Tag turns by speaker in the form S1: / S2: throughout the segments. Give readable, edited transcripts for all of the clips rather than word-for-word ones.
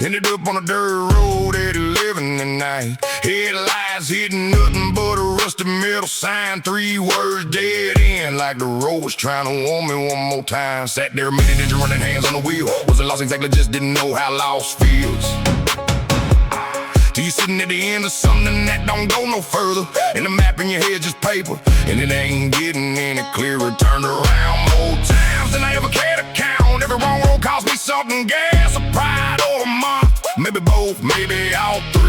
S1: Ended up on a dirt road at 11 at night. Headlights hitting nothing but a rusty metal sign. 3 words dead end, like the road was trying to warn me one more time. Sat there a minute, did you running hands on the wheel? Wasn't lost exactly, just didn't know how lost feels. Till you sitting at the end of something that don't go no further, and the map in your head just paper, and it ain't getting any clearer. Turned around more times than I ever cared to count. Every wrong road cost me something, gas, a pride, or a month. Maybe both, maybe all 3,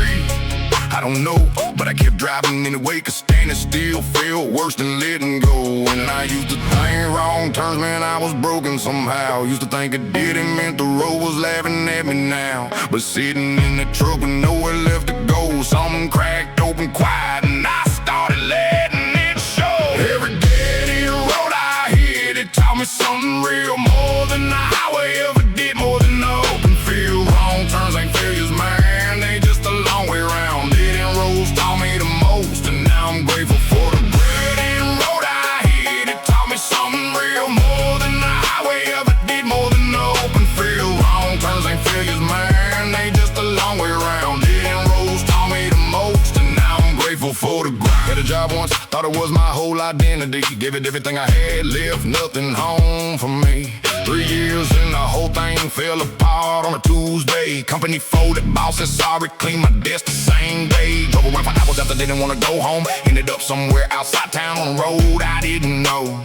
S1: I don't know. But I kept driving anyway, cause standing still felt worse than letting go. And I used to think wrong turns, man, I was broken somehow. Used to think it didn't mean the road was laughing at me now. But sitting in the truck with nowhere left to go, something cracked open quiet, and I started letting it show. Every dead-end road I hit, it taught me something real, more than the highway ever did, more than the open field. Wrong turns ain't failures, man, they just a long way around. Dead-end roads taught me the most, and now I'm grateful for the dead-end road I hit. It taught me something real, more than the highway ever did, more than the open field. Wrong turns ain't failures, man, they just a long way around. Dead-end roads taught me the most, and now I'm grateful for the grind. Had a job once, thought it was my whole identity. Gave it everything I had, left nothing home for me. 3 years and the whole thing fell apart on a Tuesday. Company folded, boss said sorry, cleaned my desk the same day. Drove around for hours after didn't want to go home. Ended up somewhere outside town on a road I didn't know.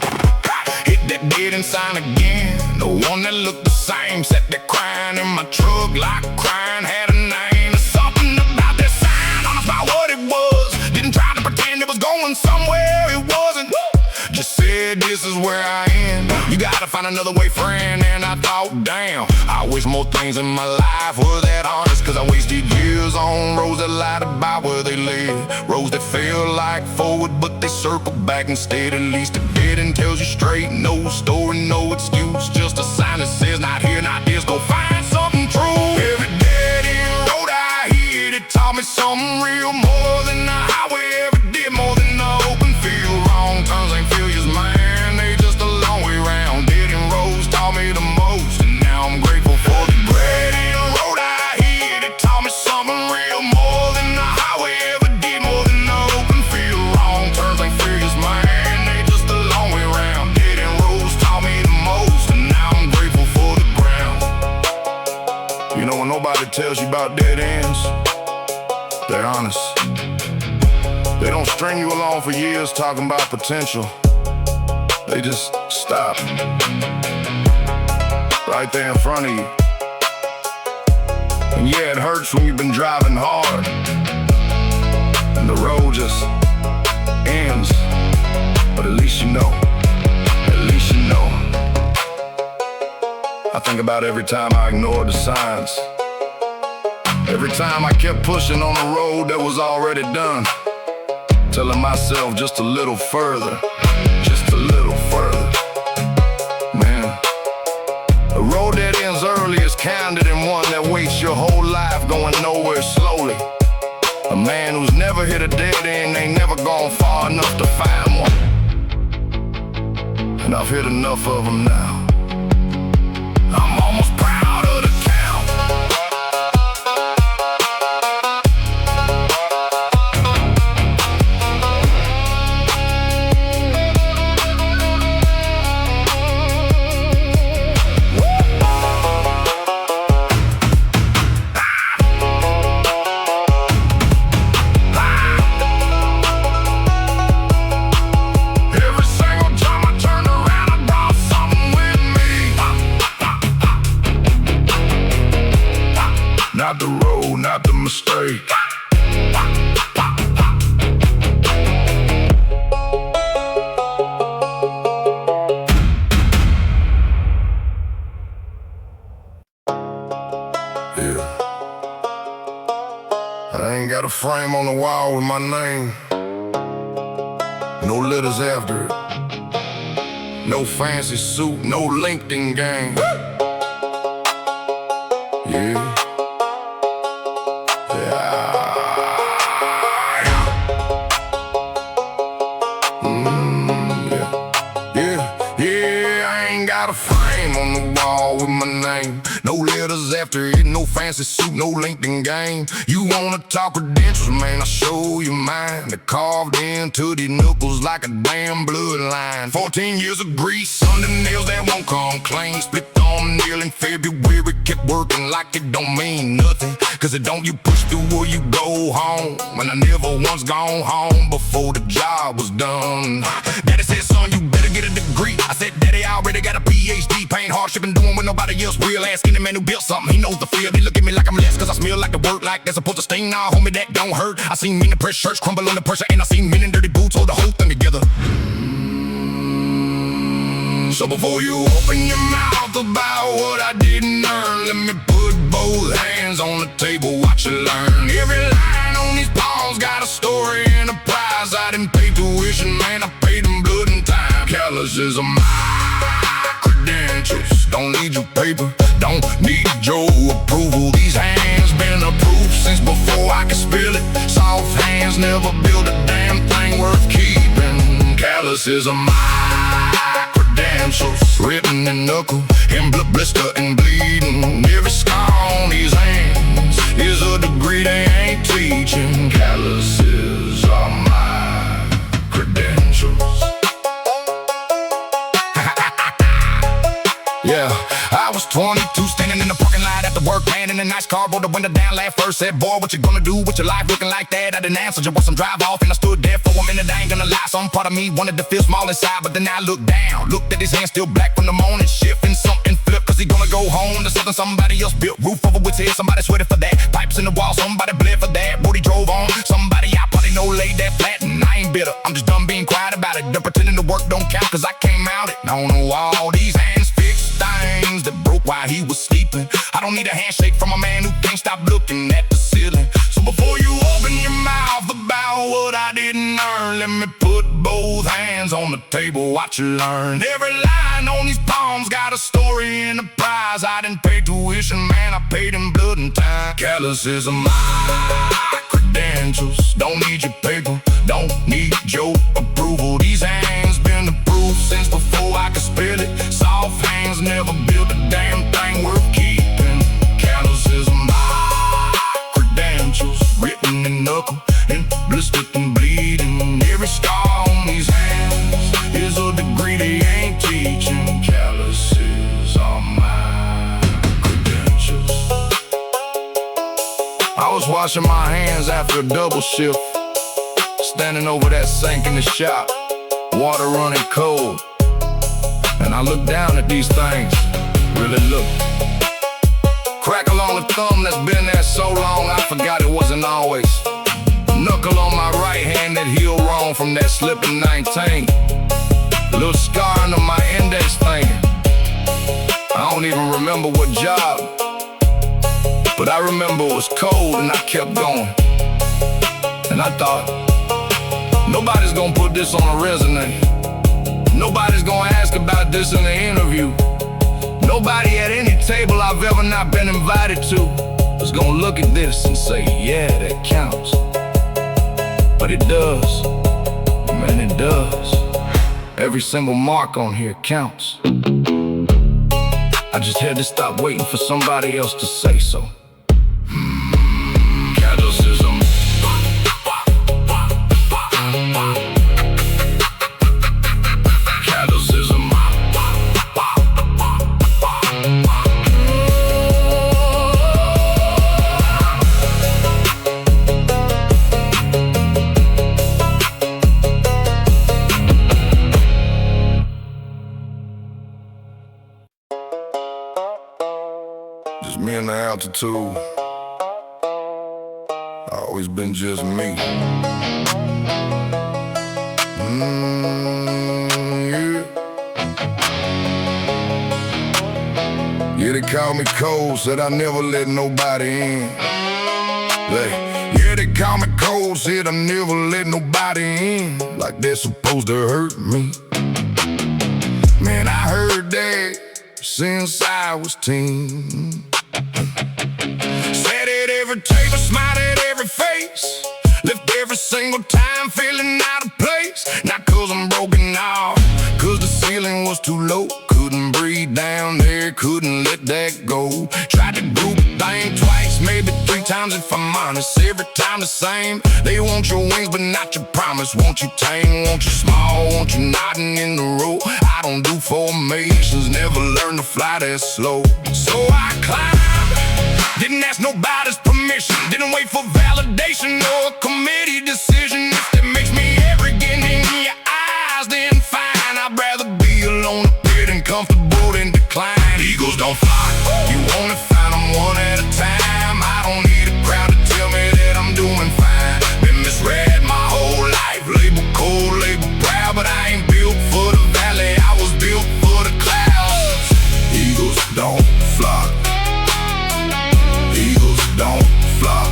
S1: Hit that dead end sign again, the one that looked the same. Sat there crying in my truck like crying had a name. There's something about that sign, honest about what it was. Didn't try to pretend it was going somewhere it wasn't. Just said this is where I end. You gotta find another way, friend. And I thought, damn, I wish more things in my life were that honest. Cause I wasted years on roads that lied about where they led. Roads that feel like forward but they circle back instead. At least the dead end tells you straight, no story, no excuse. Just a sign that says not here, not this. Go find something true. Every dead end road I hit, it taught me something real, more than the highway ever did, more than the open field. Wrong turns ain't failures, man, they just a long way round. Dead end roads taught me the most, and now I'm grateful for the dead end road I hit. It taught me something real, more than the highway ever did, more than the open field. Wrong turns ain't failures, man, they just a long way round. Dead end roads taught me the most, and now I'm grateful for the ground. You know, when nobody tells you about dead ends, they're honest. They don't string you along for years talking about potential. They just stop right there in front of you. And yeah, it hurts when you've been driving hard and the road just ends. But at least you know, at least you know. I think about every time I ignored the signs, every time I kept pushing on a road that was already done, telling myself just a little further, just a little further. Man, a road that ends early is counted and one that waits your whole life going nowhere slowly. A man who's never hit a dead end ain't never gone far enough to find one. And I've hit enough of them now. I'm almost proud of the count. Not the road, not the mistake. Yeah. I ain't got a frame on the wall with my name. No letters after it. No fancy suit, no LinkedIn game. Yeah. Yeah, I ain't got a frame on the wall with my name. No letters after it, no no fancy suit, no LinkedIn game. You wanna talk credentials, man, I'll show you mine. They're carved into these knuckles like a damn bloodline. 14 years of grease under nails that won't come clean. Split thumbnail in February, kept working like it don't mean nothing. Cause it don't, you push through or you go home. And I never once gone home before the job was done. Daddy said, son, you better get a degree. I said, Daddy, I already got a PhD. Pain hardship and doing what nobody else will. Ask any man who built something, he knows the feel. They look at me like I'm less, cause I smell like the work, like they're supposed to sting. Nah, homie, that don't hurt. I seen men in press shirts crumble under pressure, and I seen men in dirty boots hold the whole thing together. So before you open your mouth about what I didn't earn, let me put both hands on the table, watch you learn. Every line on these palms got a story and a prize. I didn't pay tuition, man, I paid them blood and time. Calluses are my credentials. Don't need your paper, don't need your approval. These hands been approved since before I could spill it. Soft hands never build a damn thing worth keeping. Calluses are my credentials, written in knuckle, in blister and bleeding. Every scar on these hands is a degree they ain't teaching. Calluses are my credentials. Yeah, I was 22, standing in the parking lot after work, man, in a nice car, rolled the window down, laughed first, said, boy, what you gonna do with your life looking like that? I didn't answer, just watched some drive off, and I stood there for a minute. I ain't gonna lie, some part of me wanted to feel small inside, but then I looked down, looked at his hand still black from the morning shift, and something flipped, cause he gonna go home to something somebody else built. Roof over his head, somebody sweated for that. Pipes in the wall, somebody bled for that. Road he drove on, somebody I probably know laid that flat, and I ain't bitter, I'm just done being quiet about it. Done pretending the work don't count, cause I came out it. I don't know all these hands fixed things that broke while he was sleeping. I don't need a handshake from a man who can't stop looking at the ceiling. So before you open your mouth about what I didn't earn, let me put both hands on the table, watch you learn. Every line on these palms got a story and a prize. I didn't pay tuition, man, I paid in blood and time. Calluses are my credentials. Don't need your paper, don't need your approval. These hands been approved since before I could spell it. Soft hands never built a damn thing worth keeping. Calluses are my credentials, written in knuckle, and blistered and bleeding. Every scar on these hands is a degree they ain't teaching. Calluses are my credentials. I was washing my hands after a double shift, standing over that sink in the shop, water running cold, and I looked down at these things, really look. Crackle on the thumb that's been there so long I forgot it wasn't always. Knuckle on my right hand that healed wrong from that slip in 19. Little scar under my index finger. I don't even remember what job, but I remember it was cold and I kept going. And I thought, nobody's gonna put this on a resume. Nobody's gonna ask about this in the interview. Nobody at any table I've ever not been invited to is gonna look at this and say, yeah, that counts. But it does, man, it does. Every single mark on here counts. I just had to stop waiting for somebody else to say so. Calluses. Just me and the altitude. Always been just me. Yeah. Yeah, they call me cold, said I never let nobody in. Yeah, they call me cold, said I never let nobody in. Like they're supposed to hurt me. Man, I heard that since I was 10. Sat at every table, smiled at every face, left every single time feeling out of place. Not cause I'm broken, no, cause the ceiling was too low. Couldn't breathe down there, couldn't let that go. Tried to group thing maybe 3 times if I'm honest. Every time the same. They want your wings but not your promise. Want you tame, want you small, want you nodding in the row. I don't do formations, never learn to fly that slow. So I climbed, didn't ask nobody's permission, didn't wait for validation or a committee decision. If that makes me arrogant in your eyes, then fine. I'd rather be alone up here than comfortable than decline. Eagles don't fly, you wanna find them one at a time. I don't need a crowd to tell me that I'm doing fine. Been misread my whole life, label cold, label proud, but I ain't built for the valley, I was built for the clouds. Eagles don't flock, eagles don't flock,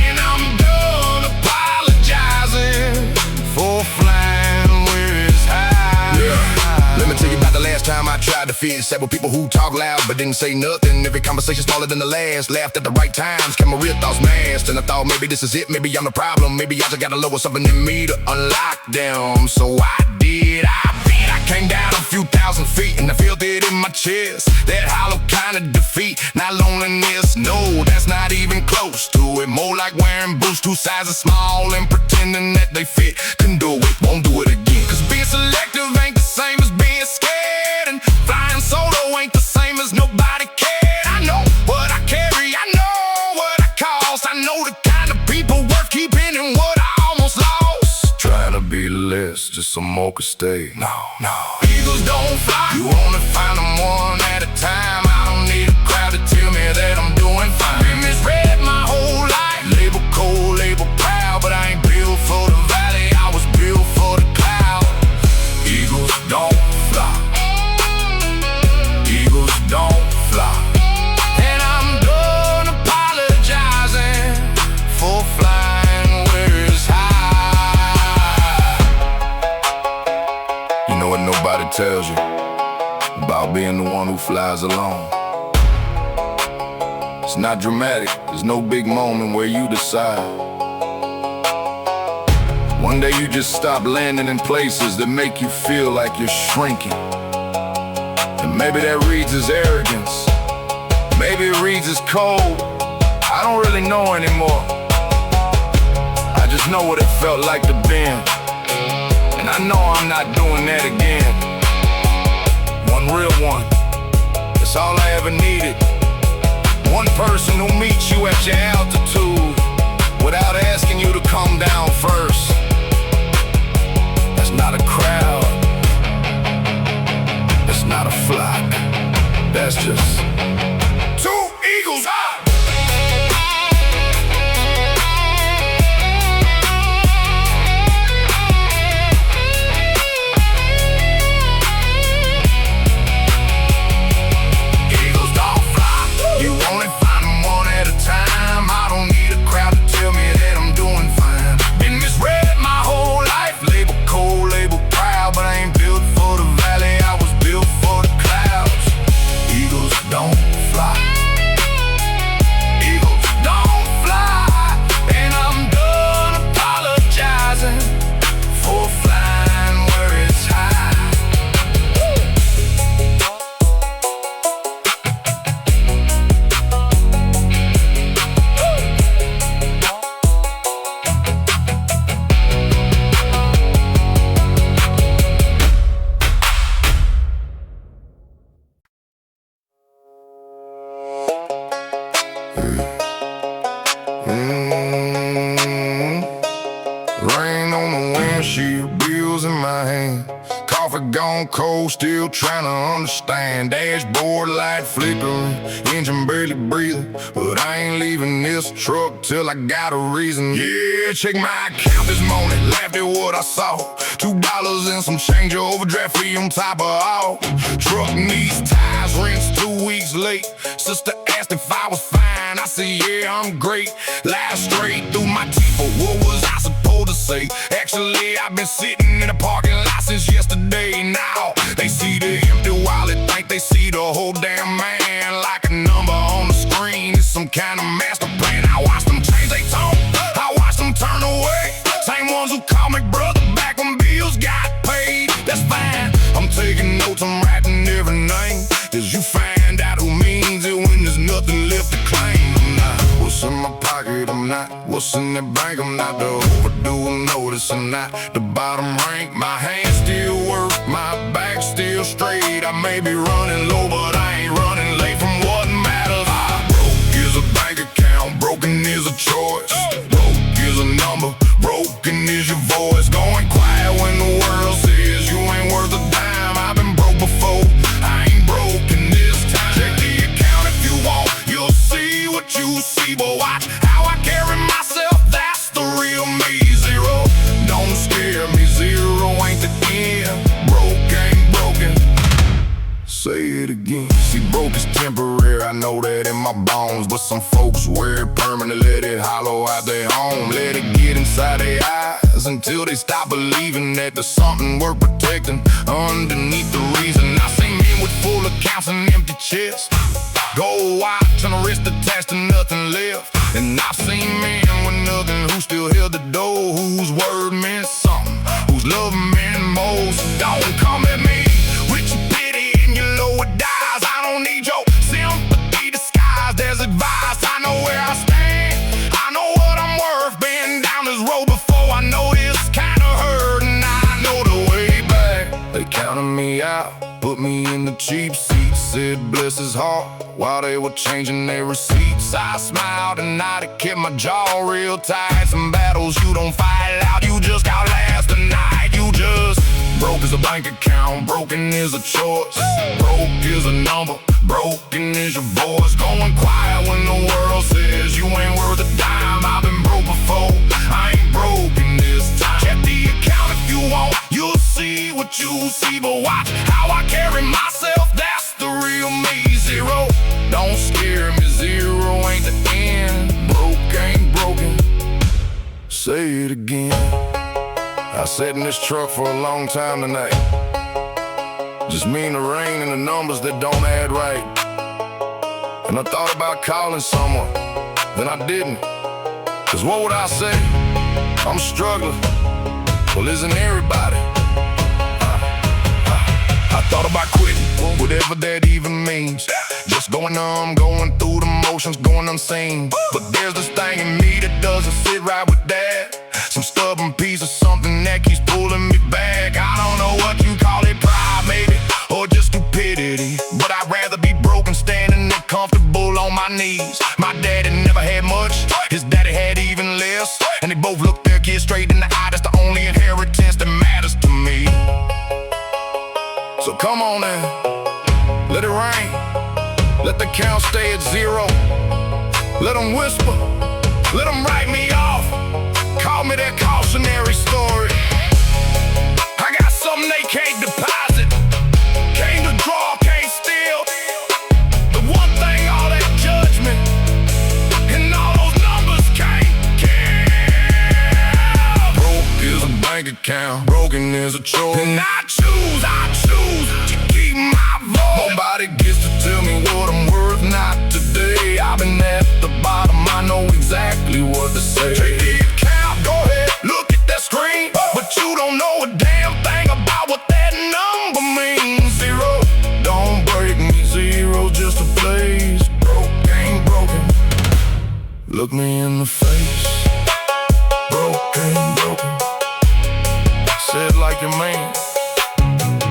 S1: and I'm done apologizing for flying where it's high. Yeah. Let me tell you about the last time I tried to fit several people who talk loud but didn't say nothing. Every conversation smaller than the last. Laughed at the right times, kept my real thoughts masked. And I thought maybe this is it, maybe I'm the problem. Maybe I just gotta lower something in me to unlock them. So I did, I came down a few thousand feet and I felt it in my chest. That hollow kind of defeat, not loneliness, no, that's not even close to it. More like wearing boots 2 sizes small and pretending that they fit. Couldn't do it, won't do it again. Cause being selective ain't the same as being scared, and flying solo ain't the same as nobody cared. I know what I carry, I know what I cost, I know the kind of people worth keeping and what I almost lost. Trying to be less, just some more could stay. No. Eagles don't fly, you wanna find them one at a time. I don't need a crowd to tell me that I'm doing fine. Been misread my whole life, label cold, label proud, but I ain't built for the valley, I was built for the cloud. Eagles don't fly, eagles don't fly, and I'm done apologizing for flying where it's high. You know what nobody tells you about being the one who flies alone? It's not dramatic, there's no big moment where you decide. One day you just stop landing in places that make you feel like you're shrinking. And maybe that reads as arrogance, maybe it reads as cold, I don't really know anymore. I just know what it felt like to bend, and I know I'm not doing that again. One real one, that's all I ever needed. One person who meets you at your altitude without asking you to come down first. That's not a crowd, that's not a flock, that's just 2 eagles high. Rain on the windshield, bills in my hand. Coffee gone cold, still trying to understand. Dashboard light flickering, engine barely breathing, but I ain't leaving this truck till I got a reason. Yeah, check my account this morning, laughed at what I saw. $2 and some change, overdraft fee on top of all. Truck needs tires, rent's 2 weeks late. Sister asked if I was fine, I said yeah, I'm great. Laughed straight through my teeth, but what was I supposed to say? Actually, I've been sitting in a parking lot since yesterday. Now they see the empty wallet, think they see the whole damn man. Like a number on the screen, it's some kind of master plan. I watched them change they tone, I watched them turn away. Same ones who call me brother back when bills got paid. That's fine, I'm taking notes, I'm writing every name, 'cause you find out who means it when there's nothing left to claim. I'm not I'm not. What's in the bank, I'm not. The overdue, I'm noticing not. The bottom rank, my hands still work, my back still straight. I may be running low, but I ain't running late from what matters. Broke is a bank account, broken is a choice. Broke is a number, broken is your voice. Going quiet when the world says you ain't worth a dime. I've been broke before, I ain't broken this time. Check the account if you want, you'll see what you see. But watch how I carry myself, that's the real me. Zero, don't scare me. Zero ain't the end, broke ain't broken. Say it again. See, broke is temporary, I know that in my bones. But some folks wear it permanent, let it hollow out their home. Let it get inside their eyes until they stop believing that there's something worth protecting underneath the reason. I see men with full accounts and empty chests, gold watch and a wrist attached to nothing left. And I've seen men with nothing who still held the door, whose word meant something, whose love meant most. Don't come at me with your pity and your lower dies. I don't need your sympathy disguised as advice. I know where I stand, I know what I'm worth. Been down this road before, I know it's kinda hurt, and I know the way back. They counted me out, put me in the cheap seat, said bless his heart while they were changing their receipts. I smiled and I kept my jaw real tight. Some battles you don't fight out, you just outlast the night. You just broke is a bank account, broken is a choice. Broke is a number, broken is your voice. Going quiet when the world says you ain't worth a dime. I've been broke before, I ain't broken this time. Check the account if you want, you'll see what you see. But watch how I carry myself, that's the real me. Zero, don't scare me. Zero ain't the end, broke ain't broken. Say it again. I sat in this truck for a long time tonight. Just me and the rain and the numbers that don't add right. And I thought about calling someone, then I didn't. Cause what would I say? I'm struggling. Well, isn't everybody? I thought about quitting, whatever that even means. Just going numb, going through the motions, going unseen. But there's this thing in me that doesn't sit right with that. Some stubborn piece of something that keeps pulling me back. I don't know what you call it, pride maybe, or just stupidity. But I'd rather be broken standing than comfortable on my knees. My daddy never had much, his daddy had even less. And they both looked their kids straight in the eye, that's the only inheritance that matters to me. So come on now, let it rain. Let the count stay at zero. Let them whisper, let them write me off. Call me that cautionary story. I got something they can't deposit, came to draw, can't steal. The one thing, all that judgment and all those numbers can't kill. Broke is a bank account, broken is a choice. And I choose to keep my voice. Nobody gets to tell me what I'm worth, not today. I've been at the bottom, I know exactly what to say. Take the account, go ahead, look at that screen. But you don't know a damn thing about what that number means. Zero, don't break me. Zero, just a place. Broke ain't broken. Look me in the face. Broke ain't broken. Say it like your man.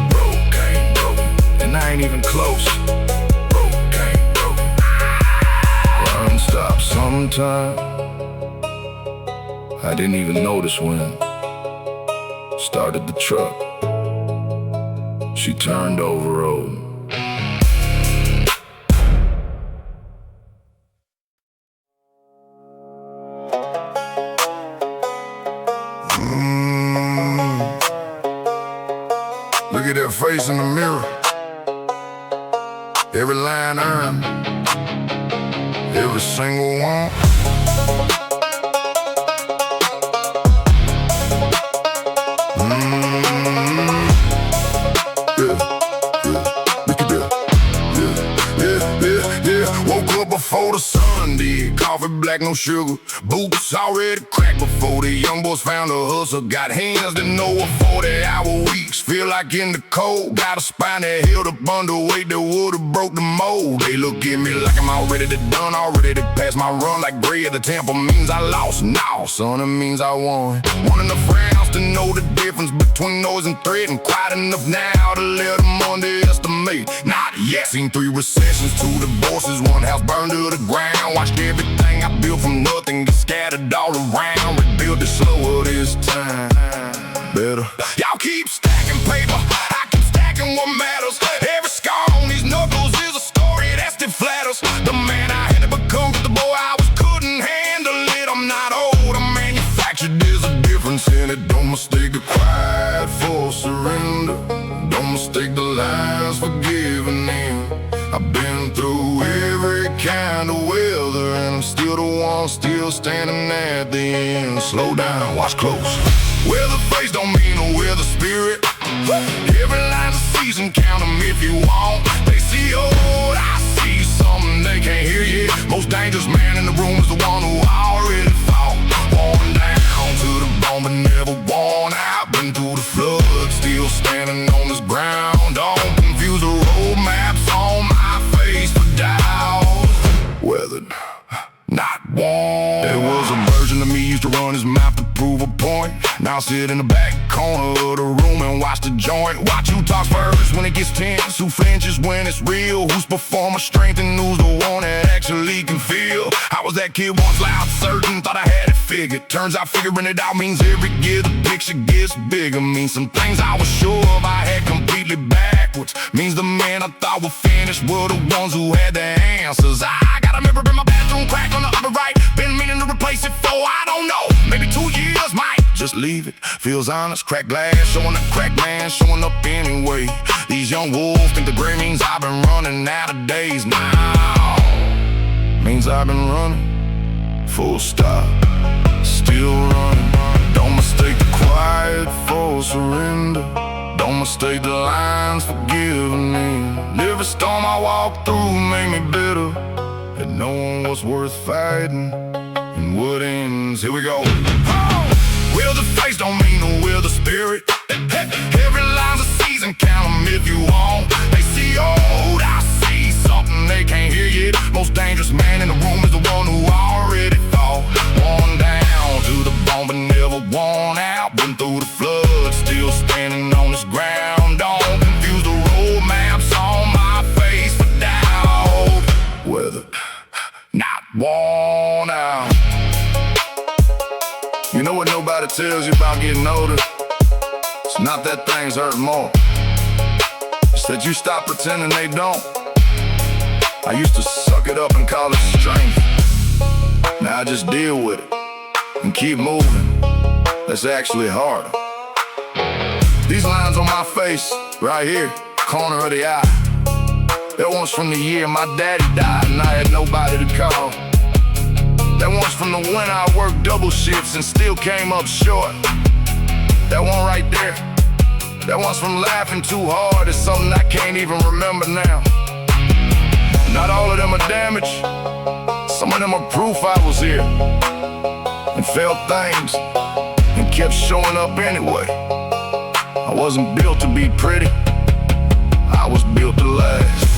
S1: Broke ain't broken. And I ain't even close. Broke ain't broken. Run, stop sometime. I didn't even notice when started the truck. She turned over road. Look at that face in the mirror. Every line earned, every single one. Look at that. Yeah. Woke up before the sun did. coffee, black, no sugar. Boots already cracked before the young boys found a hustle. Got hands that know what 40-hour weeks feel like in the cold. Got a spine that held up under weight that would've broke the mold. They look at me like I'm already done, already to pass my run. Like gray at the temple means I lost. Now, son, it means I won. One enough rounds to know the difference between noise and threat, and quiet enough now to let them underestimate. Not yet. Seen 3 recessions, 2 divorces, 1 house burned to the ground. Watched everything I built from nothing get scattered all around. Rebuild it slower this time. Better. Y'all keep stacking paper, I keep stacking what matters. Every scar on these knuckles is a story that still flatters. The man I had to become, the boy I was couldn't handle it. I'm not old, I'm manufactured, there's a difference in it. Don't mistake the quiet for surrender. Don't mistake the lies for giving in. I've been through every kind of weather, and I'm still the one, still standing at the end. Slow down, watch close. Wear the face don't mean to wear the spirit. Every line's a season, count them if you want. They see old, I see something they can't hear yet. Most dangerous man in the room is the one who already fought. Worn down to the bone but never worn out. Been through the flood, still standing on this ground. Don't confuse the road maps on my face for doubt. Weathered, not worn. There was a version of me used to run his mouth to prove a point. Now sit in the back corner of the room and watch the joint. Watch who talks first when it gets tense, who flinches when it's real, whose performance strength and who's the one that actually can feel. I was that kid once, loud, certain, thought I had it figured. Turns out figuring it out means every year the picture gets bigger. Means some things I was sure of I had completely backwards. Means the men I thought were finished were the ones who had the answers. I got a mirror in my bathroom, crack on the upper right. Been meaning to replace it for, I don't know, maybe 2 years, might just leave it. Feels honest, crack glass, showing a crack man, showing up anyway. These young wolves think the gray means I've been running out of days now. Means I've been running, full stop, still running. Don't mistake the quiet for surrender. Don't mistake the lines for giving in. Every storm I walk through made me bitter, and knowing what's worth fighting and what ends. Here we go. Will the face don't mean to will the spirit. Every line's a season, count them if you want. They see old, I see something they can't hear yet. Most dangerous man in the room is the one who already fought. Worn down to the bone but never worn out. Been through the flood, still standing on this ground. Don't confuse the road maps on my face for doubt. Weathered, not worn out. You know what nobody tells you about getting older? It's not that things hurt more, it's that you stop pretending they don't. I used to suck it up and call it strength. Now I just deal with it and keep moving. That's actually harder. These lines on my face, right here, corner of the eye. That one's from the year my daddy died and I had nobody to call. That one's from the winter I worked double shifts and still came up short. That one right there, that one's from laughing too hard. It's something I can't even remember now. Not all of them are damaged, some of them are proof I was here and felt things and kept showing up anyway. I wasn't built to be pretty, I was built to last.